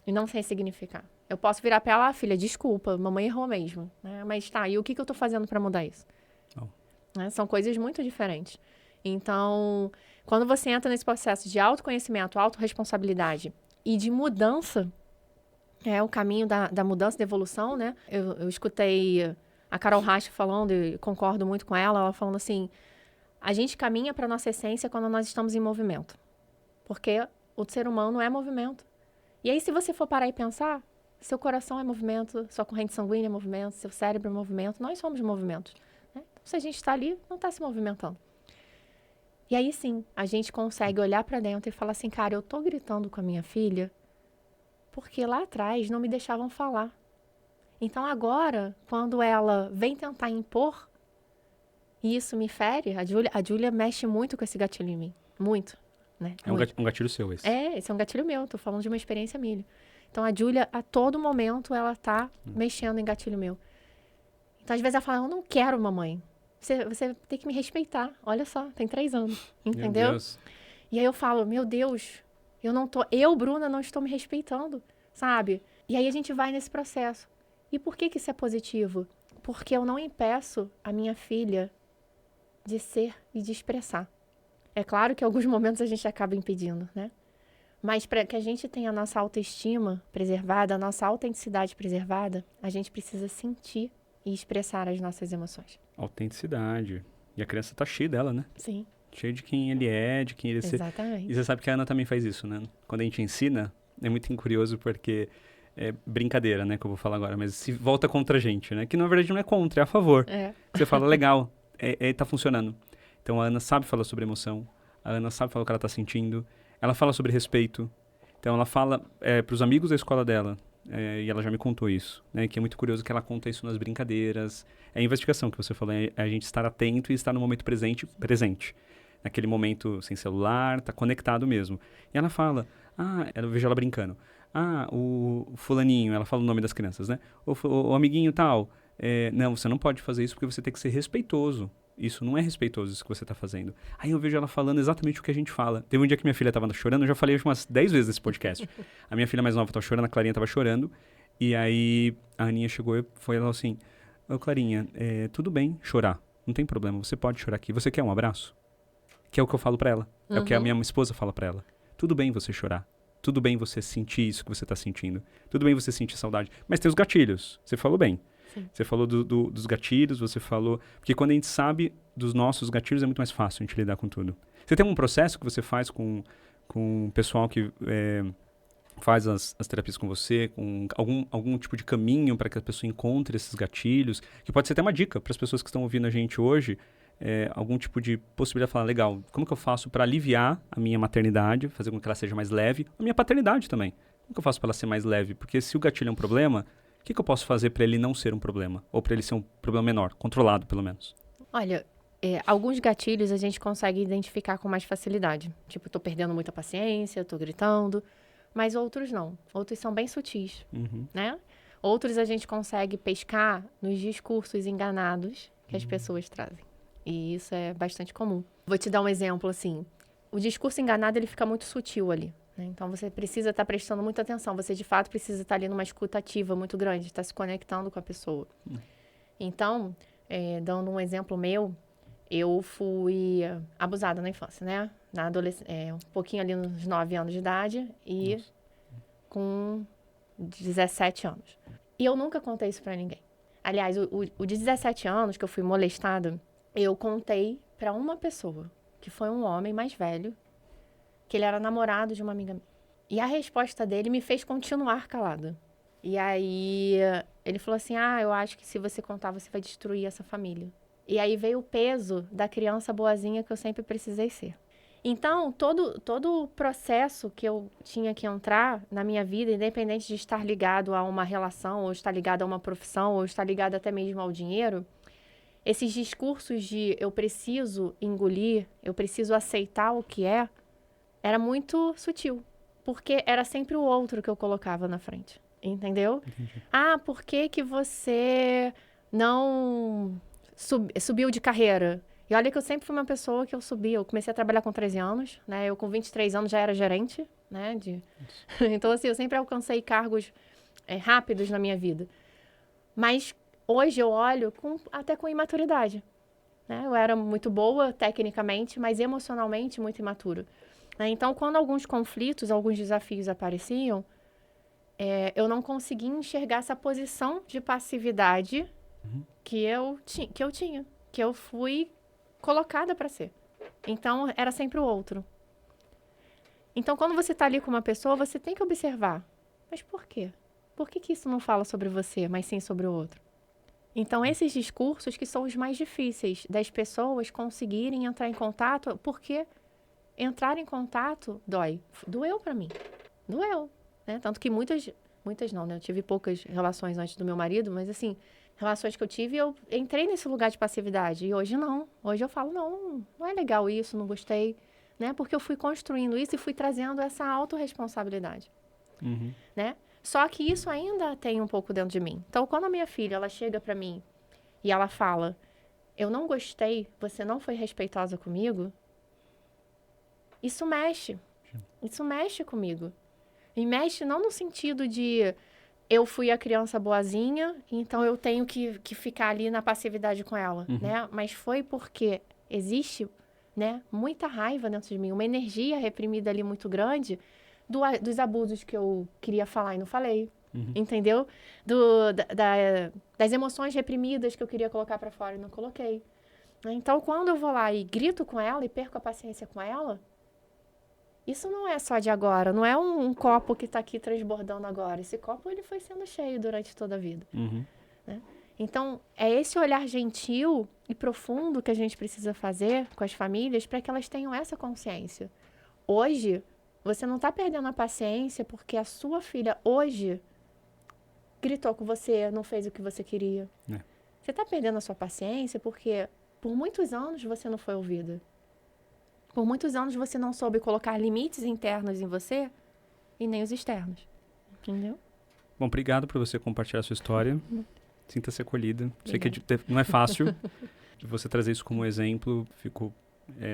e não se ressignificar. Eu posso virar para ela, filha, desculpa, mamãe errou mesmo, né, mas tá, e o que eu tô fazendo para mudar isso? Né, são coisas muito diferentes. Então, quando você entra nesse processo de autoconhecimento, autorresponsabilidade e de mudança, o caminho da mudança, da evolução, né? Eu escutei a Carol Racha falando, e concordo muito com ela falando assim, a gente caminha para a nossa essência quando nós estamos em movimento. Porque o ser humano é movimento. E aí, se você for parar e pensar, seu coração é movimento, sua corrente sanguínea é movimento, seu cérebro é movimento, nós somos movimentos. Né? Então, se a gente está ali, não está se movimentando. E aí sim, a gente consegue olhar para dentro e falar assim, cara, eu tô gritando com a minha filha porque lá atrás não me deixavam falar. Então agora, quando ela vem tentar impor, e isso me fere, a Júlia mexe muito com esse gatilho em mim. Muito, né? É um gatilho seu esse. Esse é um gatilho meu, tô falando de uma experiência minha. Então a Júlia, a todo momento, ela tá mexendo em gatilho meu. Então às vezes ela fala, eu não quero, mamãe. Você tem que me respeitar. Olha só, tem 3 anos. Entendeu? Meu Deus. E aí eu falo, meu Deus, eu, Bruna, não estou me respeitando, sabe? E aí a gente vai nesse processo. E por que isso é positivo? Porque eu não impeço a minha filha de ser e de expressar. É claro que em alguns momentos a gente acaba impedindo, né? Mas para que a gente tenha a nossa autoestima preservada, a nossa autenticidade preservada, a gente precisa sentir e expressar as nossas emoções. Autenticidade. E a criança tá cheia dela, né? Sim. Cheia de quem ele é, de quem ele é. Exatamente. E você sabe que a Ana também faz isso, né? Quando a gente ensina, é muito curioso porque é brincadeira, né? Que eu vou falar agora, mas se volta contra a gente, né? Que na verdade não é contra, é a favor. Você fala, legal, tá funcionando. Então a Ana sabe falar sobre emoção, a Ana sabe falar o que ela tá sentindo, ela fala sobre respeito. Então ela fala pros amigos da escola dela, e ela já me contou isso, né? Que é muito curioso que ela conta isso nas brincadeiras. É a investigação que você falou, é a gente estar atento e estar no momento presente. Naquele momento sem celular, tá conectado mesmo. E ela fala, eu vejo ela brincando. O fulaninho, ela fala o nome das crianças, né? O amiguinho tal. Não, você não pode fazer isso porque você tem que ser respeitoso. Isso não é respeitoso, isso que você tá fazendo. Aí eu vejo ela falando exatamente o que a gente fala. Teve um dia que minha filha tava chorando, eu já falei umas 10 vezes nesse podcast. A minha filha mais nova tava chorando, a Clarinha tava chorando. E aí a Aninha chegou e foi ela assim, ô Clarinha, tudo bem chorar, não tem problema, você pode chorar aqui. Você quer um abraço? Que é o que eu falo pra ela. É o que a minha esposa fala pra ela. Tudo bem você chorar. Tudo bem você sentir isso que você está sentindo. Tudo bem você sentir saudade. Mas tem os gatilhos. Você falou bem. Sim. Você falou dos gatilhos, você falou... Porque quando a gente sabe dos nossos gatilhos, é muito mais fácil a gente lidar com tudo. Você tem um processo que você faz com o pessoal que faz as terapias com você, com algum tipo de caminho para que a pessoa encontre esses gatilhos, que pode ser até uma dica para as pessoas que estão ouvindo a gente hoje, algum tipo de possibilidade de falar, legal, como que eu faço para aliviar a minha maternidade, fazer com que ela seja mais leve, a minha paternidade também. Como que eu faço para ela ser mais leve? Porque se o gatilho é um problema, o que eu posso fazer para ele não ser um problema? Ou para ele ser um problema menor, controlado pelo menos? Olha, alguns gatilhos a gente consegue identificar com mais facilidade. Tipo, tô perdendo muita paciência, tô gritando, mas outros não. Outros são bem sutis, né? Outros a gente consegue pescar nos discursos enganados que as pessoas trazem. E isso é bastante comum. Vou te dar um exemplo, assim. O discurso enganado, ele fica muito sutil ali, né? Então, você precisa estar prestando muita atenção. Você, de fato, precisa estar ali numa escuta ativa muito grande, estar se conectando com a pessoa. Então, dando um exemplo meu, eu fui abusada na infância, né? Na adolescência, um pouquinho ali nos 9 anos de idade e com 17 anos. E eu nunca contei isso pra ninguém. Aliás, o de 17 anos, que eu fui molestada, eu contei pra uma pessoa, que foi um homem mais velho, que ele era namorado de uma amiga minha. E a resposta dele me fez continuar calada. E aí, ele falou assim, eu acho que se você contar, você vai destruir essa família. E aí veio o peso da criança boazinha que eu sempre precisei ser. Então, todo o processo que eu tinha que entrar na minha vida, independente de estar ligado a uma relação, ou estar ligado a uma profissão, ou estar ligado até mesmo ao dinheiro, esses discursos de eu preciso engolir, eu preciso aceitar o que era muito sutil. Porque era sempre o outro que eu colocava na frente. Entendeu? Entendi. Por que que você não subiu de carreira? E olha que eu sempre fui uma pessoa que eu subi. Eu comecei a trabalhar com 13 anos, né? Eu com 23 anos já era gerente, né? Então, assim, eu sempre alcancei cargos rápidos na minha vida. Mas hoje eu olho até com imaturidade, né? Eu era muito boa tecnicamente, mas emocionalmente muito imatura. Então, quando alguns conflitos, alguns desafios apareciam, eu não conseguia enxergar essa posição de passividade que eu tinha, que eu fui colocada para ser. Então, era sempre o outro. Então, quando você está ali com uma pessoa, você tem que observar. Mas por quê? Por que isso não fala sobre você, mas sim sobre o outro? Então, esses discursos que são os mais difíceis das pessoas conseguirem entrar em contato, porque entrar em contato dói. Doeu para mim. Doeu. Né? Tanto que muitas não, né? Eu tive poucas relações antes do meu marido, mas assim, relações que eu tive, eu entrei nesse lugar de passividade. E hoje não. Hoje eu falo, não é legal isso, não gostei. Né? Porque eu fui construindo isso e fui trazendo essa autorresponsabilidade. Né? Só que isso ainda tem um pouco dentro de mim. Então, quando a minha filha, ela chega pra mim e ela fala, eu não gostei, você não foi respeitosa comigo, isso mexe. Isso mexe comigo. E mexe não no sentido de eu fui a criança boazinha, então eu tenho que ficar ali na passividade com ela, né? Mas foi porque existe, né, muita raiva dentro de mim, uma energia reprimida ali muito grande dos abusos que eu queria falar e não falei, entendeu? Das emoções reprimidas que eu queria colocar pra fora e não coloquei. Então, quando eu vou lá e grito com ela e perco a paciência com ela, isso não é só de agora, não é um copo que está aqui transbordando agora. Esse copo ele foi sendo cheio durante toda a vida. Né? Então, é esse olhar gentil e profundo que a gente precisa fazer com as famílias para que elas tenham essa consciência. Hoje, você não está perdendo a paciência porque a sua filha hoje gritou com você, não fez o que você queria. Você está perdendo a sua paciência porque por muitos anos você não foi ouvida. Por muitos anos você não soube colocar limites internos em você e nem os externos. Entendeu? Bom, obrigado por você compartilhar a sua história. Sinta-se acolhida. Sei que não é fácil de você trazer isso como exemplo. Fico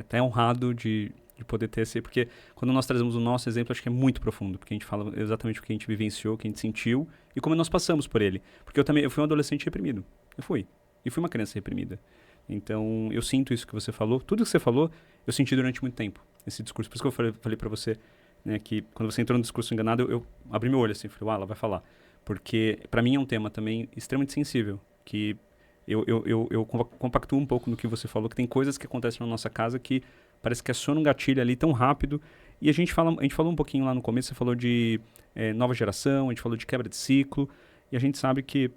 até honrado de poder ter esse... Porque quando nós trazemos o nosso exemplo, acho que é muito profundo. Porque a gente fala exatamente o que a gente vivenciou, o que a gente sentiu e como nós passamos por ele. Porque eu fui um adolescente reprimido. Eu fui. E fui uma criança reprimida. Então, eu sinto isso que você falou. Tudo que você falou, eu senti durante muito tempo. Esse discurso. Por isso que eu falei pra você, né, que quando você entrou no discurso enganado, eu abri meu olho assim, falei, ela vai falar. Porque, para mim, é um tema também extremamente sensível, que eu compactuo um pouco no que você falou, que tem coisas que acontecem na nossa casa que parece que aciona um gatilho ali tão rápido. E a gente falou um pouquinho lá no começo, você falou de nova geração, a gente falou de quebra de ciclo, e a gente sabe que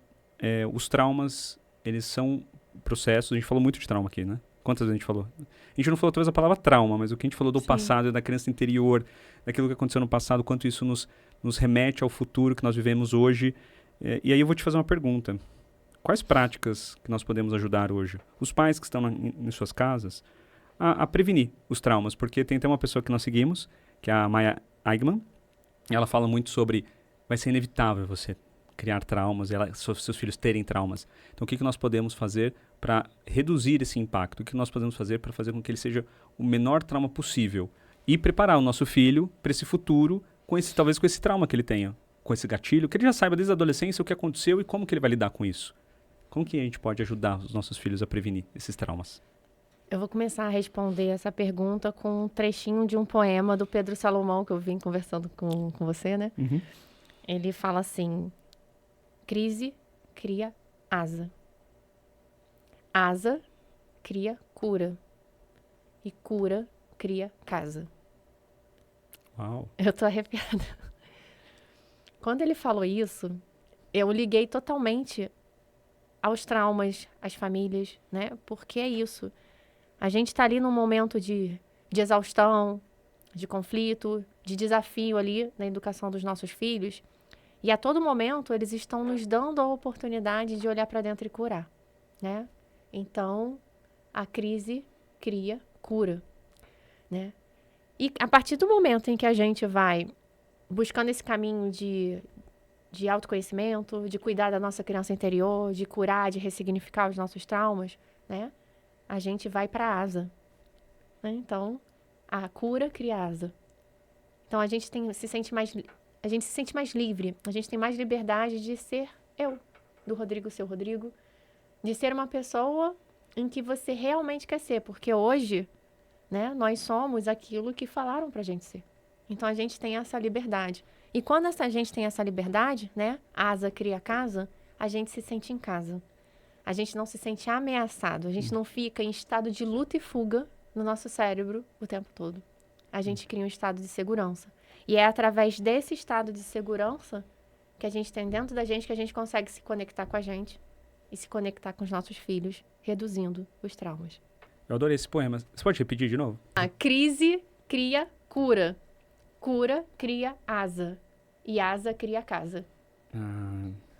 os traumas, eles são processos, a gente falou muito de trauma aqui, né? Quantas vezes a gente falou? A gente não falou talvez a palavra trauma, mas o que a gente falou do Sim. passado, da criança interior, daquilo que aconteceu no passado, quanto isso nos remete ao futuro que nós vivemos hoje. E aí eu vou te fazer uma pergunta. Quais práticas que nós podemos ajudar hoje? Os pais que estão em suas casas a prevenir os traumas, porque tem até uma pessoa que nós seguimos, que é a Maya Eigman, e ela fala muito sobre vai ser inevitável você criar traumas, seus filhos terem traumas. Então, o que nós podemos fazer para reduzir esse impacto? O que nós podemos fazer para fazer com que ele seja o menor trauma possível? E preparar o nosso filho para esse futuro, talvez com esse trauma que ele tenha, com esse gatilho, que ele já saiba desde a adolescência o que aconteceu e como que ele vai lidar com isso. Como que a gente pode ajudar os nossos filhos a prevenir esses traumas? Eu vou começar a responder essa pergunta com um trechinho de um poema do Pedro Salomão, que eu vim conversando com você, né? Uhum. Ele fala assim: crise cria asa. Asa cria cura. E cura cria casa. Uau. Eu tô arrepiada. Quando ele falou isso, eu liguei totalmente aos traumas, às famílias, né? Porque é isso. A gente está ali num momento de exaustão, de conflito, de desafio ali na educação dos nossos filhos. E a todo momento eles estão nos dando a oportunidade de olhar para dentro e curar, né? Então, a crise cria cura, né? E a partir do momento em que a gente vai buscando esse caminho de autoconhecimento, de cuidar da nossa criança interior, de curar, de ressignificar os nossos traumas, né? A gente vai para a asa, né? Então, a cura cria asa. Então, a gente se sente mais livre, a gente tem mais liberdade de ser eu, do Rodrigo, seu Rodrigo, de ser uma pessoa em que você realmente quer ser, porque hoje, né, nós somos aquilo que falaram pra gente ser. Então, a gente tem essa liberdade. E quando a gente tem essa liberdade, né, asa cria casa, a gente se sente em casa. A gente não se sente ameaçado, a gente não fica em estado de luta e fuga no nosso cérebro o tempo todo. A gente cria um estado de segurança. E é através desse estado de segurança que a gente tem dentro da gente que a gente consegue se conectar com a gente e se conectar com os nossos filhos, reduzindo os traumas. Eu adorei esse poema. Você pode repetir de novo? A crise cria cura. Cura cria asa. E asa cria casa.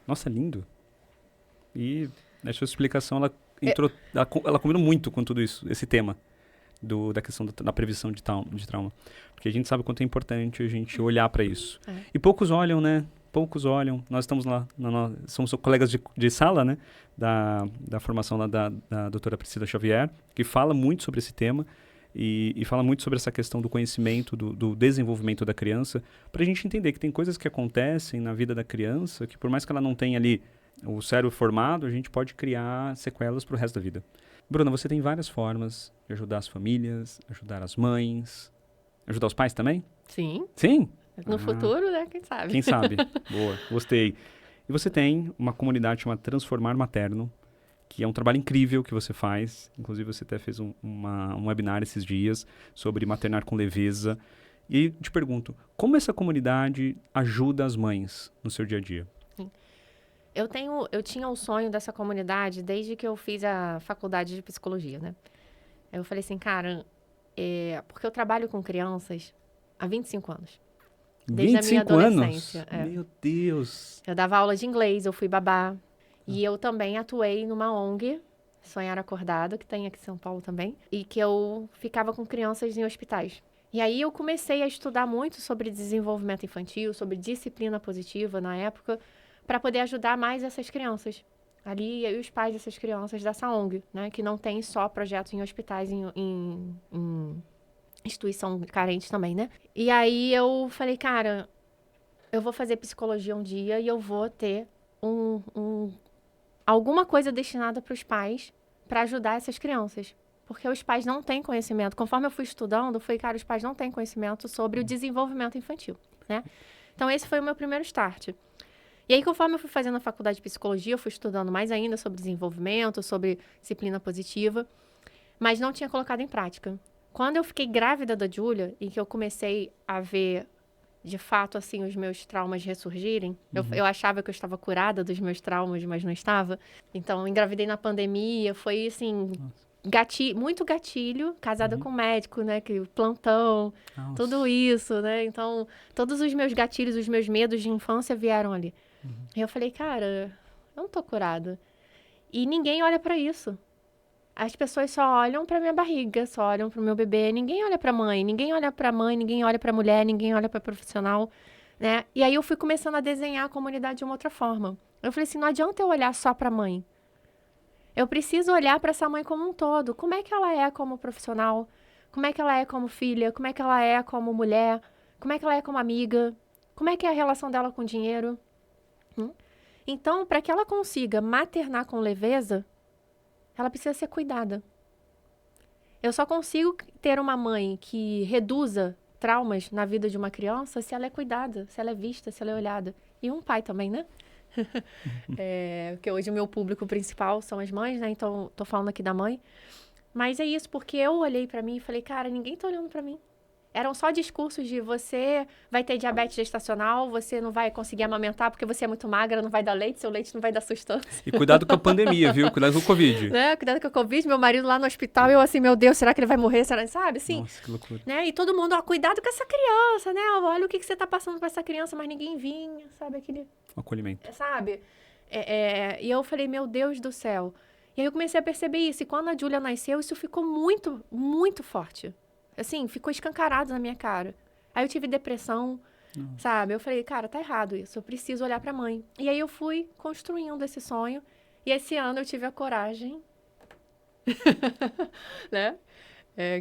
Nossa, lindo. E a sua explicação, ela combinou muito com tudo isso, esse tema da questão da prevenção de trauma. Porque a gente sabe o quanto é importante a gente olhar para isso. E poucos olham, né? Poucos olham. Nós estamos lá, somos colegas de sala, né? Da formação lá da doutora Priscila Xavier, que fala muito sobre esse tema e fala muito sobre essa questão do conhecimento, do desenvolvimento da criança, para a gente entender que tem coisas que acontecem na vida da criança que, por mais que ela não tenha ali o cérebro formado, a gente pode criar sequelas para o resto da vida. Bruna, você tem várias formas de ajudar as famílias, ajudar as mães, ajudar os pais também? Sim. Sim? No futuro, né? Quem sabe? Quem sabe? Boa, gostei. E você tem uma comunidade chamada Transformar Materno, que é um trabalho incrível que você faz. Inclusive, você até fez um webinar esses dias sobre maternar com leveza. E te pergunto, como essa comunidade ajuda as mães no seu dia a dia? Eu tinha o sonho dessa comunidade desde que eu fiz a faculdade de psicologia, né? Eu falei assim, cara, porque eu trabalho com crianças há 25 anos. Desde a minha adolescência. Meu Deus! Eu dava aula de inglês, eu fui babá. E eu também atuei numa ONG, Sonhar Acordado, que tem aqui em São Paulo também. E que eu ficava com crianças em hospitais. E aí eu comecei a estudar muito sobre desenvolvimento infantil, sobre disciplina positiva na época, para poder ajudar mais essas crianças. Ali, eu e os pais dessas crianças dessa ONG, né? Que não tem só projetos em hospitais, em instituição carente também, né? E aí eu falei, cara, eu vou fazer psicologia um dia e eu vou ter alguma coisa destinada para os pais para ajudar essas crianças. porque os pais não têm conhecimento. Conforme eu fui estudando, cara, os pais não têm conhecimento sobre o desenvolvimento infantil, né? Então, esse foi o meu primeiro start. E aí, conforme eu fui fazendo a faculdade de psicologia, eu fui estudando mais ainda sobre desenvolvimento, sobre disciplina positiva, mas não tinha colocado em prática. Quando eu fiquei grávida da Júlia, e que eu comecei a ver, de fato, assim, os meus traumas ressurgirem, eu achava que eu estava curada dos meus traumas, mas não estava. Então, eu engravidei na pandemia, foi, assim, muito gatilho, casada com médico, né, que plantão, tudo isso, né? Então, todos os meus gatilhos, os meus medos de infância vieram ali. E eu falei, cara, eu não tô curada. E ninguém olha pra isso. As pessoas só olham pra minha barriga, só olham pro meu bebê. Ninguém olha pra mãe, ninguém olha pra mãe, ninguém olha pra mulher, ninguém olha pra profissional, né? E aí eu fui começando a desenhar a comunidade de uma outra forma. Eu falei assim, não adianta eu olhar só pra mãe. Eu preciso olhar pra essa mãe como um todo. Como é que ela é como profissional? Como é que ela é como filha? Como é que ela é como mulher? Como é que ela é como amiga? Como é que é a relação dela com o dinheiro? Então, para que ela consiga maternar com leveza, ela precisa ser cuidada. Eu só consigo ter uma mãe que reduza traumas na vida de uma criança se ela é cuidada, se ela é vista, se ela é olhada. E um pai também, né? Porque hoje o meu público principal são as mães, né? Então, tô falando aqui da mãe. Mas é isso, porque eu olhei pra mim e falei, cara, ninguém tá olhando pra mim. Eram só discursos de você vai ter diabetes gestacional, você não vai conseguir amamentar porque você é muito magra, não vai dar leite, seu leite não vai dar sustância. E cuidado com a pandemia, viu? Cuidado com o Covid. Né? Cuidado com a Covid, meu marido lá no hospital, eu assim, meu Deus, será que ele vai morrer? Será, sabe, assim? Nossa, que loucura. Né? E todo mundo, ó, cuidado com essa criança, né? Olha o que você tá passando pra essa criança, mas ninguém vinha, sabe? Aquele... Acolhimento. Sabe? E eu falei, meu Deus do céu. E aí eu comecei a perceber isso. E quando a Júlia nasceu, isso ficou muito, muito forte. Assim, ficou escancarado na minha cara. Aí eu tive depressão, sabe? Eu falei, cara, tá errado isso. Eu preciso olhar pra mãe. E aí eu fui construindo esse sonho. E esse ano eu tive a coragem, né?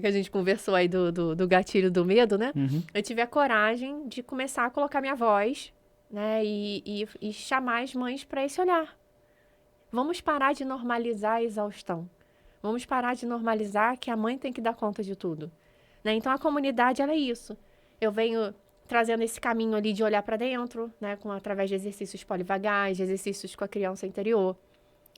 Que a gente conversou aí do gatilho do medo, né? Eu tive a coragem de começar a colocar minha voz, né? E chamar as mães para esse olhar. Vamos parar de normalizar a exaustão. Vamos parar de normalizar que a mãe tem que dar conta de tudo. Né? Então, a comunidade, ela é isso. Eu venho trazendo esse caminho ali de olhar para dentro, né? Através de exercícios polivagais, de exercícios com a criança interior.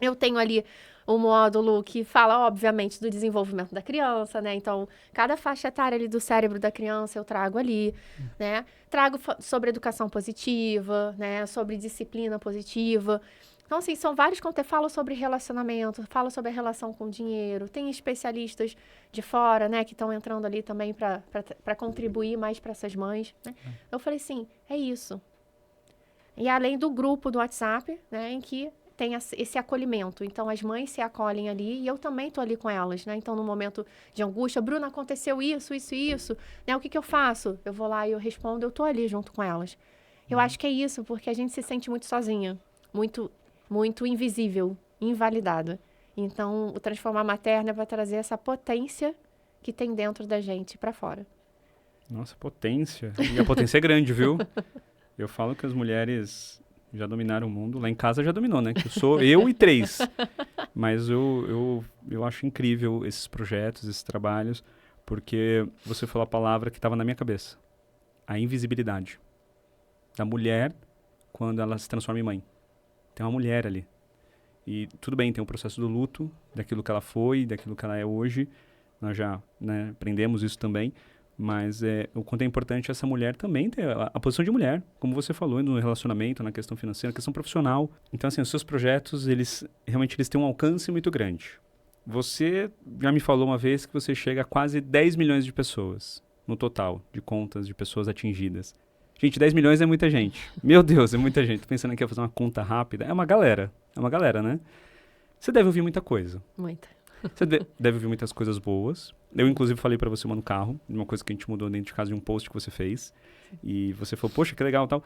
Eu tenho ali um módulo que fala, obviamente, do desenvolvimento da criança, né? Então, cada faixa etária ali do cérebro da criança eu trago ali, né? Trago sobre educação positiva, né? Sobre disciplina positiva. Então, assim, são vários conteúdos. Falo sobre relacionamento, falo sobre a relação com o dinheiro. Tem especialistas de fora, né, que estão entrando ali também para contribuir mais para essas mães, né? Eu falei assim, é isso. E além do grupo do WhatsApp, né, em que tem esse acolhimento. Então, as mães se acolhem ali e eu também estou ali com elas, né? Então, no momento de angústia, Bruna, aconteceu isso, né? O que eu faço? Eu vou lá e eu respondo, eu estou ali junto com elas. Eu acho que é isso, porque a gente se sente muito sozinha, muito invisível, invalidada. Então, o Transformar Materna é para trazer essa potência que tem dentro da gente para fora. Nossa, potência. E a potência é grande, viu? Eu falo que as mulheres já dominaram o mundo. Lá em casa já dominou, né? Que eu sou eu e 3. Mas eu acho incrível esses projetos, esses trabalhos, porque você falou a palavra que estava na minha cabeça. A invisibilidade da mulher quando ela se transforma em mãe. Tem uma mulher ali. E tudo bem, tem o processo do luto, daquilo que ela foi, daquilo que ela é hoje. Nós já, né, aprendemos isso também. Mas o quanto é importante essa mulher também ter a posição de mulher, como você falou, no relacionamento, na questão financeira, na questão profissional. Então, assim, os seus projetos, eles têm um alcance muito grande. Você já me falou uma vez que você chega a quase 10 milhões de pessoas no total, de contas de pessoas atingidas. Gente, 10 milhões é muita gente. Meu Deus, é muita gente. Tô pensando aqui em fazer uma conta rápida. É uma galera, né? Você deve ouvir muita coisa. Muita. Você deve ouvir muitas coisas boas. Eu, inclusive, falei pra você no carro, uma coisa que a gente mudou dentro de casa de um post que você fez. E você falou, poxa, que legal e tal.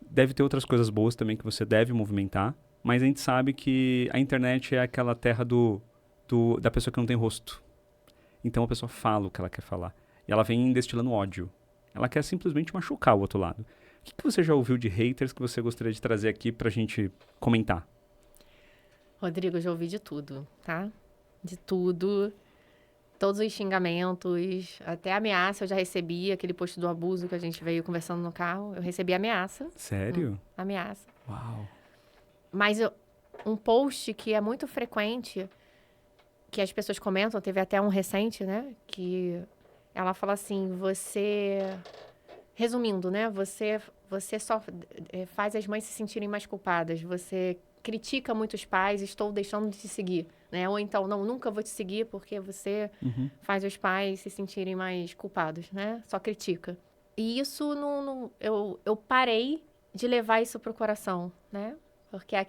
Deve ter outras coisas boas também que você deve movimentar. Mas a gente sabe que a internet é aquela terra da pessoa que não tem rosto. Então a pessoa fala o que ela quer falar. E ela vem destilando ódio. Ela quer simplesmente machucar o outro lado. O que você já ouviu de haters que você gostaria de trazer aqui pra gente comentar? Rodrigo, eu já ouvi de tudo, tá? De tudo. Todos os xingamentos, até ameaça eu já recebi, aquele post do abuso que a gente veio conversando no carro, eu recebi ameaça. Sério? Ameaça. Uau. Mas um post que é muito frequente, que as pessoas comentam, teve até um recente, né? Que ela fala assim, resumindo, né? Você só faz as mães se sentirem mais culpadas. Você critica muitos pais, estou deixando de te seguir, né? Ou então, não, nunca vou te seguir porque você faz os pais se sentirem mais culpados, né? Só critica. E isso, eu parei de levar isso pro coração, né? Porque é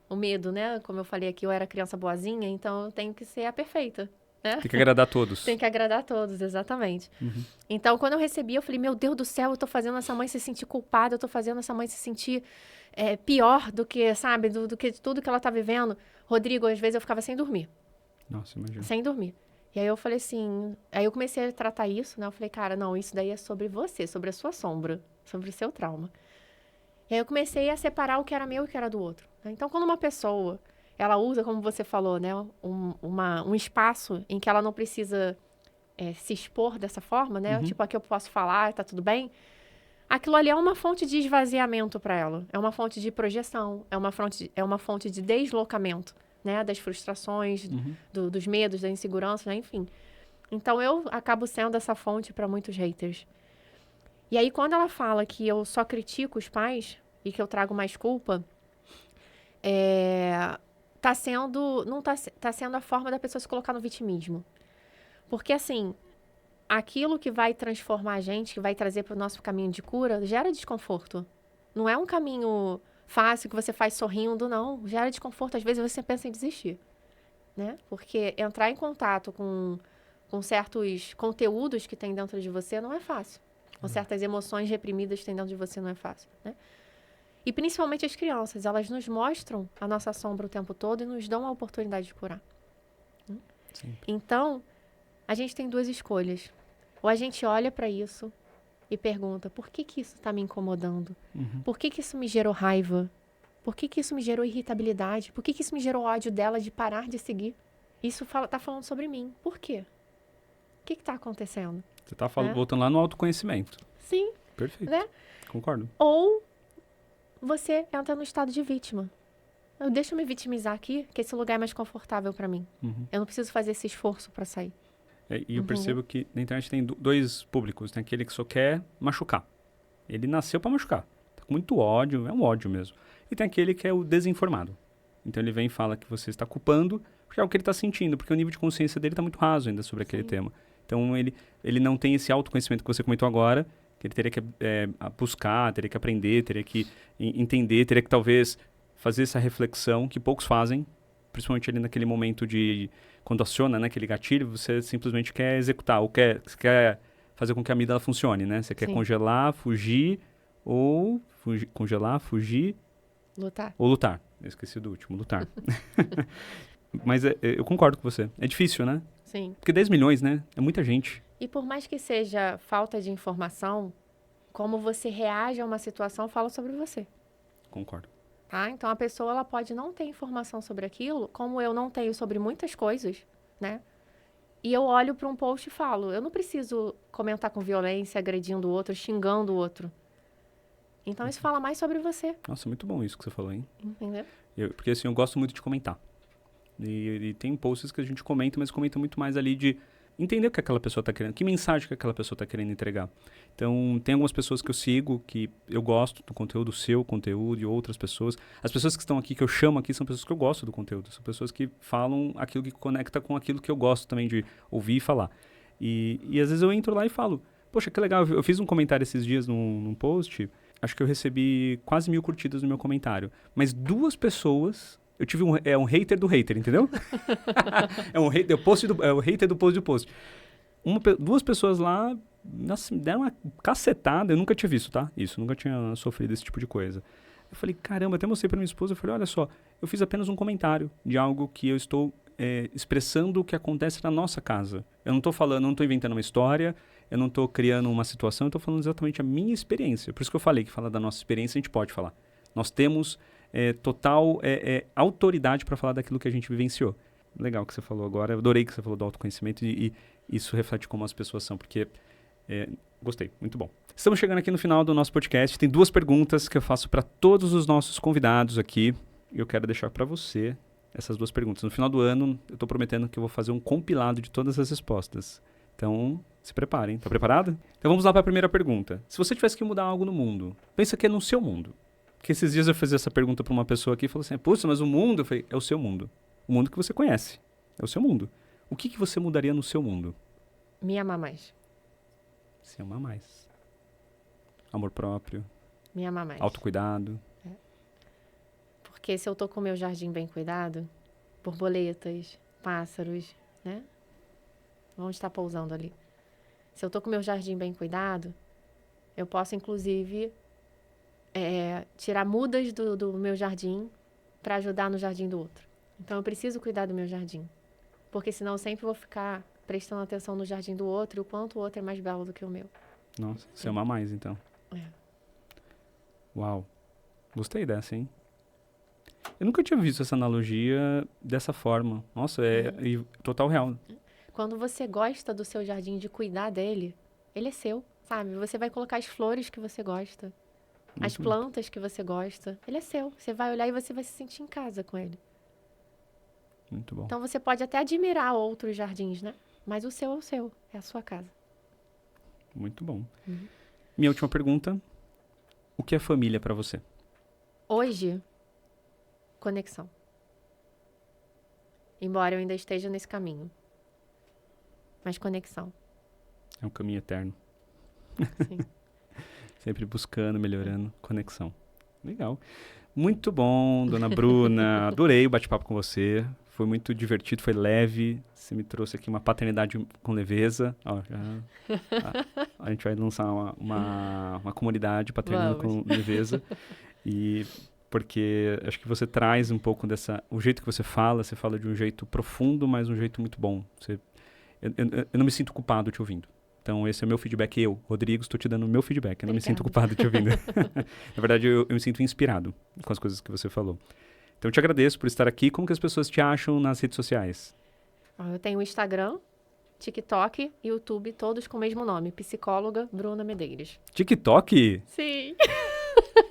o medo, né? Como eu falei aqui, eu era criança boazinha, então eu tenho que ser a perfeita, né? Tem que agradar a todos. Tem que agradar a todos, exatamente. Então, quando eu recebi, eu falei, meu Deus do céu, eu tô fazendo essa mãe se sentir culpada, eu tô fazendo essa mãe se sentir pior do que, sabe, do que tudo que ela tá vivendo. Rodrigo, às vezes eu ficava sem dormir. Nossa, imagina. Sem dormir. E aí eu falei assim, aí eu comecei a tratar isso, né? Eu falei, cara, não, isso daí é sobre você, sobre a sua sombra, sobre o seu trauma. E aí eu comecei a separar o que era meu e o que era do outro. Então, quando uma pessoa, ela usa, como você falou, né? Um espaço em que ela não precisa se expor dessa forma, né? Tipo, aqui eu posso falar, tá tudo bem. Aquilo ali é uma fonte de esvaziamento para ela. É uma fonte de projeção, é uma fonte de deslocamento, né? Das frustrações, dos medos, da insegurança, né? Enfim. Então, eu acabo sendo essa fonte para muitos haters. E aí, quando ela fala que eu só critico os pais e que eu trago mais culpa, tá sendo a forma da pessoa se colocar no vitimismo. Porque, assim, aquilo que vai transformar a gente, que vai trazer para o nosso caminho de cura, gera desconforto. Não é um caminho fácil que você faz sorrindo, não. Gera desconforto. Às vezes você pensa em desistir, né? Porque entrar em contato com certos conteúdos que tem dentro de você não é fácil. Com certas emoções reprimidas que tem dentro de você não é fácil, né? E principalmente as crianças, elas nos mostram a nossa sombra o tempo todo e nos dão a oportunidade de curar. Então, a gente tem duas escolhas. Ou a gente olha para isso e pergunta, por que isso está me incomodando? Por que isso me gerou raiva? Por que isso me gerou irritabilidade? Por que isso me gerou ódio dela de parar de seguir? Isso tá falando sobre mim. Por quê? O que está acontecendo? Você está voltando lá no autoconhecimento. Sim. Perfeito. Né? Concordo. Ou você entra no estado de vítima. Deixa eu me vitimizar aqui, que esse lugar é mais confortável para mim. Eu não preciso fazer esse esforço para sair. E eu percebo que na internet tem dois públicos. Tem aquele que só quer machucar. Ele nasceu para machucar. Tá com muito ódio, é um ódio mesmo. E tem aquele que é o desinformado. Então ele vem e fala que você está culpando porque é o que ele está sentindo, porque o nível de consciência dele está muito raso ainda sobre aquele tema. Então ele não tem esse autoconhecimento que você comentou agora, que ele teria que buscar, teria que aprender, teria que entender, teria que talvez fazer essa reflexão que poucos fazem, principalmente ali naquele momento de quando aciona, né, aquele gatilho, você simplesmente quer executar, ou quer fazer com que a amígdala funcione, né? Você quer congelar, fugir, ou congelar, fugir... Lutar. Ou lutar. Eu esqueci do último, lutar. Mas eu concordo com você. É difícil, né? Sim. Porque 10 milhões, né? É muita gente. E por mais que seja falta de informação, como você reage a uma situação fala sobre você. Concordo. Tá? Então, a pessoa ela pode não ter informação sobre aquilo, como eu não tenho sobre muitas coisas, né? E eu olho para um post e falo, eu não preciso comentar com violência, agredindo o outro, xingando o outro. Então, isso fala mais sobre você. Nossa, muito bom isso que você falou, hein? Entendeu? Porque, assim, eu gosto muito de comentar. E tem posts que a gente comenta, mas comenta muito mais ali de entender o que aquela pessoa está querendo, que mensagem que aquela pessoa está querendo entregar. Então, tem algumas pessoas que eu sigo, que eu gosto do conteúdo, seu conteúdo, e outras pessoas. As pessoas que estão aqui, que eu chamo aqui, são pessoas que eu gosto do conteúdo. São pessoas que falam aquilo que conecta com aquilo que eu gosto também de ouvir e falar. E às vezes eu entro lá e falo, poxa, que legal, eu fiz um comentário esses dias num post, acho que eu recebi quase 1000 curtidas no meu comentário. Mas 2 pessoas... Eu tive um hater do hater, entendeu? É o hater do post do post. 2 pessoas lá, nossa, me deram uma cacetada. Eu nunca tinha visto, tá? Isso, nunca tinha sofrido esse tipo de coisa. Eu falei, caramba, até mostrei pra minha esposa. Eu falei, olha só, eu fiz apenas um comentário de algo que eu estou expressando o que acontece na nossa casa. Eu não estou inventando uma história, eu não estou criando uma situação, eu estou falando exatamente a minha experiência. Por isso que eu falei que falar da nossa experiência a gente pode falar. Nós temos... total autoridade para falar daquilo que a gente vivenciou. legal que você falou agora. Eu adorei que você falou do autoconhecimento e isso reflete como as pessoas são, porque gostei, muito bom. Estamos chegando aqui no final do nosso podcast. Tem 2 perguntas que eu faço para todos os nossos convidados aqui. E eu quero deixar para você essas 2 perguntas. No final do ano, eu estou prometendo que eu vou fazer um compilado de todas as respostas. Então, se preparem. Tá preparado? Então vamos lá para a primeira pergunta. Se você tivesse que mudar algo no mundo, pensa que é no seu mundo. Porque esses dias eu fiz essa pergunta para uma pessoa aqui e falou assim, putz, mas o mundo? Eu falei, é o seu mundo. O mundo que você conhece. É o seu mundo. O que você mudaria no seu mundo? Me amar mais. Se amar mais. Amor próprio. Me amar mais. Autocuidado. Porque se eu tô com o meu jardim bem cuidado, borboletas, pássaros, né? Vão estar pousando ali. Se eu tô com o meu jardim bem cuidado, eu posso, inclusive, tirar mudas do meu jardim para ajudar no jardim do outro. Então, eu preciso cuidar do meu jardim. Porque senão eu sempre vou ficar prestando atenção no jardim do outro e o quanto o outro é mais belo do que o meu. Nossa, se amar mais, então. Uau. Gostei dessa, hein? Eu nunca tinha visto essa analogia dessa forma. Nossa, é total real. Quando você gosta do seu jardim, de cuidar dele, ele é seu, sabe? Você vai colocar as flores que você gosta, as plantas que você gosta. Ele é seu. Você vai olhar e você vai se sentir em casa com ele. Muito bom. Então, você pode até admirar outros jardins, né? Mas o seu é o seu. É a sua casa. Muito bom. Minha última pergunta. O que é família para você? Hoje, conexão. Embora eu ainda esteja nesse caminho. Mas conexão. É um caminho eterno. Sim. Sempre buscando, melhorando. Conexão. Legal. Muito bom, dona Bruna. Adorei o bate-papo com você. Foi muito divertido, foi leve. Você me trouxe aqui uma paternidade com leveza. Ó, a gente vai lançar uma comunidade paternando com leveza. E porque acho que você traz um pouco dessa... O jeito que você fala de um jeito profundo, mas um jeito muito bom. Eu não me sinto culpado te ouvindo. Então, esse é o meu feedback. Rodrigo, estou te dando o meu feedback. Eu não me sinto culpado te ouvindo. Na verdade, eu me sinto inspirado com as coisas que você falou. Então, eu te agradeço por estar aqui. Como que as pessoas te acham nas redes sociais? Eu tenho o Instagram, TikTok e YouTube, todos com o mesmo nome. Psicóloga Bruna Medeiros. TikTok? Sim.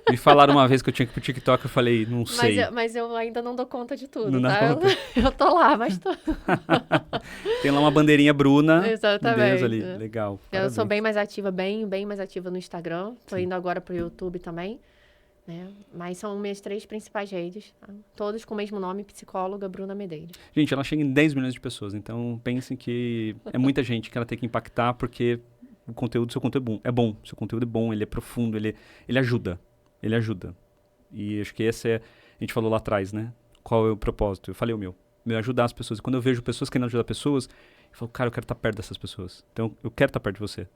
Me falaram uma vez que eu tinha que ir pro TikTok, eu falei, não sei. Mas eu ainda não dou conta de tudo, não tá? Dá conta. Eu tô lá, mas tô... Tem lá uma bandeirinha Bruna. Exatamente. Ali. Legal. Eu sou bem mais ativa, bem mais ativa no Instagram. Tô indo agora pro YouTube também, né? Mas são minhas 3 principais redes, tá? Todos com o mesmo nome, Psicóloga Bruna Medeiros. Gente, ela chega em 10 milhões de pessoas, então pensem que é muita gente que ela tem que impactar, porque seu conteúdo é bom. Seu conteúdo é bom, ele é profundo, ele ajuda. Ele ajuda. E acho que esse é... A gente falou lá atrás, né? Qual é o propósito? Eu falei o meu. Meu é ajudar as pessoas. E quando eu vejo pessoas querendo ajudar pessoas, eu falo, cara, eu quero estar perto dessas pessoas. Então, eu quero estar perto de você.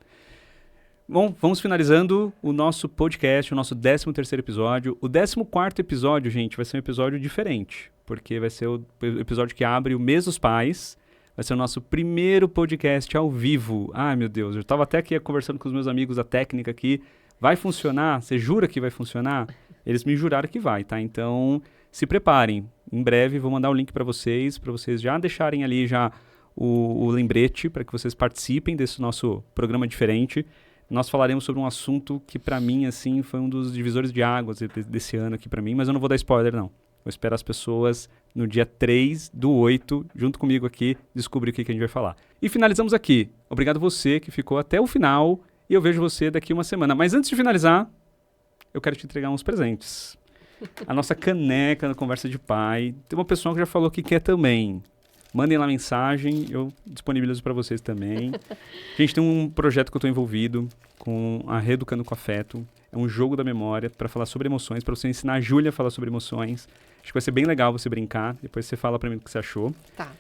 Bom, vamos finalizando o nosso podcast, o nosso 13º episódio. O 14º episódio, gente, vai ser um episódio diferente. Porque vai ser o episódio que abre o mês dos pais. Vai ser o nosso primeiro podcast ao vivo. Ai, meu Deus. Eu estava até aqui conversando com os meus amigos da técnica aqui. Vai funcionar? Você jura que vai funcionar? Eles me juraram que vai, tá? Então, se preparem. Em breve, vou mandar o link para vocês já deixarem ali já o lembrete para que vocês participem desse nosso programa diferente. Nós falaremos sobre um assunto que, para mim, assim, foi um dos divisores de águas desse ano aqui para mim, mas eu não vou dar spoiler, não. Vou esperar as pessoas no dia 3/8, junto comigo aqui, descobrir o que a gente vai falar. E finalizamos aqui. Obrigado você que ficou até o final. E eu vejo você daqui uma semana. Mas antes de finalizar, eu quero te entregar uns presentes. A nossa caneca da Conversa de Pai. Tem uma pessoa que já falou que quer também. Mandem lá mensagem, eu disponibilizo para vocês também. A gente tem um projeto que eu estou envolvido com a Reeducando com Afeto. É um jogo da memória para falar sobre emoções, para você ensinar a Júlia a falar sobre emoções. Acho que vai ser bem legal você brincar. Depois você fala para mim o que você achou. Tá.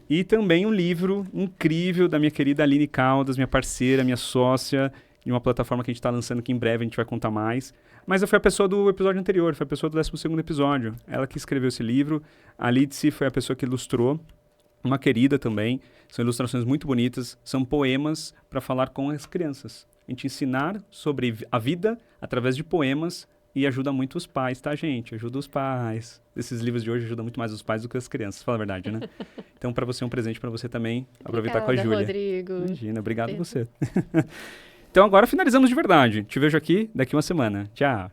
E também um livro incrível da minha querida Aline Caldas, minha parceira, minha sócia, de uma plataforma que a gente está lançando que em breve a gente vai contar mais. Mas foi a pessoa do episódio anterior, foi a pessoa do 12º episódio. Ela que escreveu esse livro. A Lidse foi a pessoa que ilustrou. Uma querida também. São ilustrações muito bonitas. São poemas para falar com as crianças. A gente ensinar sobre a vida através de poemas e ajuda muito os pais, tá, gente? Ajuda os pais. Esses livros de hoje ajudam muito mais os pais do que as crianças, fala a verdade, né? Então, para você, um presente para você também, aproveitar com a Júlia. Rodrigo. Imagina, obrigado você. Então, agora finalizamos de verdade. Te vejo aqui daqui uma semana. Tchau.